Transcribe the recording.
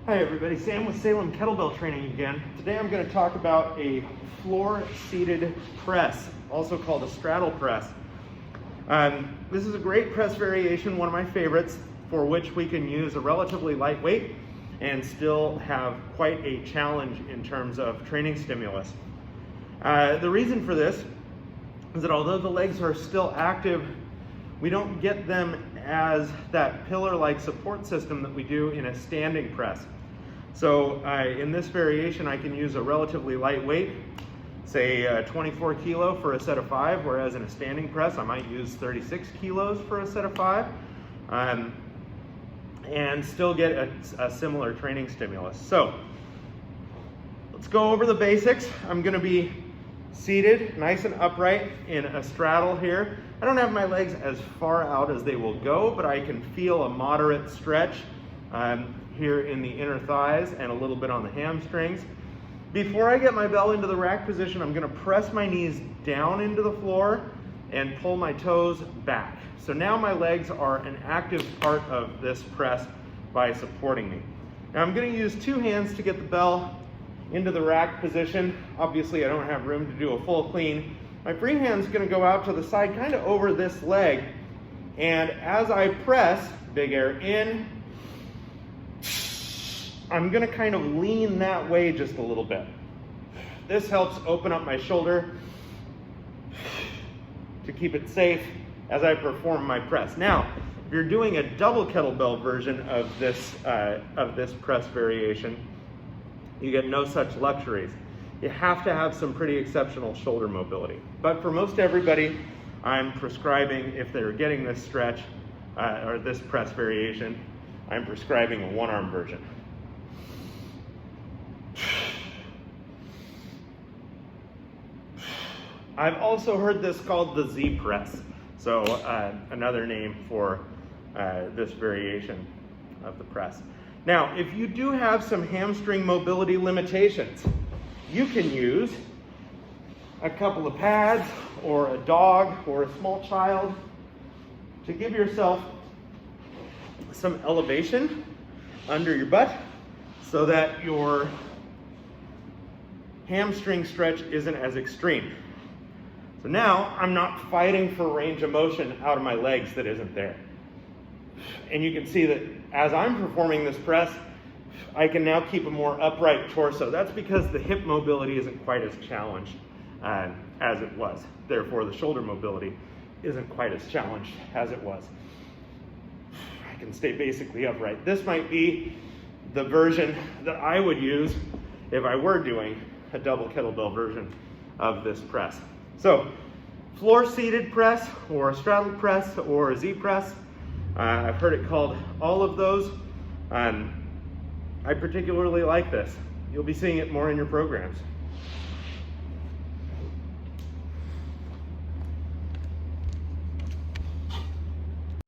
Hi everybody, Sam with Salem Kettlebell Training again. Today I'm going to talk about a floor-seated press, also called a straddle press. This is a great press variation, one of my favorites, for which we can use a relatively light weight and still have quite a challenge in terms of training stimulus. The reason for this is that although the legs are still active, we don't get them as that pillar-like support system that we do in a standing press. So in this variation, I can use a relatively light weight, say 24 kilo for a set of 5, whereas in a standing press, I might use 36 kilos for a set of 5, and still get a similar training stimulus. So let's go over the basics. I'm going to be seated nice and upright in a straddle here. I don't have my legs as far out as they will go, but I can feel a moderate stretch here in the inner thighs and a little bit on the hamstrings. Before I get my bell into the rack position, I'm going to press my knees down into the floor and pull my toes back. So now my legs are an active part of this press by supporting me. Now I'm going to use 2 hands to get the bell into the rack position. Obviously I don't have room to do a full clean. My free hand's going to go out to the side, kind of over this leg, and as I press, big air in, I'm going to kind of lean that way just a little bit. This helps open up my shoulder to keep it safe as I perform my press. Now, if you're doing a double kettlebell version of this press variation, you get no such luxuries. You have to have some pretty exceptional shoulder mobility. But for most everybody, I'm prescribing, if they're getting this stretch or this press variation, I'm prescribing a one-arm version. I've also heard this called the Z press, so another name for this variation of the press. Now, if you do have some hamstring mobility limitations, you can use a couple of pads or a dog or a small child to give yourself some elevation under your butt so that your hamstring stretch isn't as extreme. So now I'm not fighting for range of motion out of my legs that isn't there. And you can see that as I'm performing this press, I can now keep a more upright torso. That's because the hip mobility isn't quite as challenged as it was. Therefore, the shoulder mobility isn't quite as challenged as it was. I can stay basically upright. This might be the version that I would use if I were doing a double kettlebell version of this press. So, floor-seated press, or a straddle press, or a Z press. I've heard it called all of those. I particularly like this. You'll be seeing it more in your programs.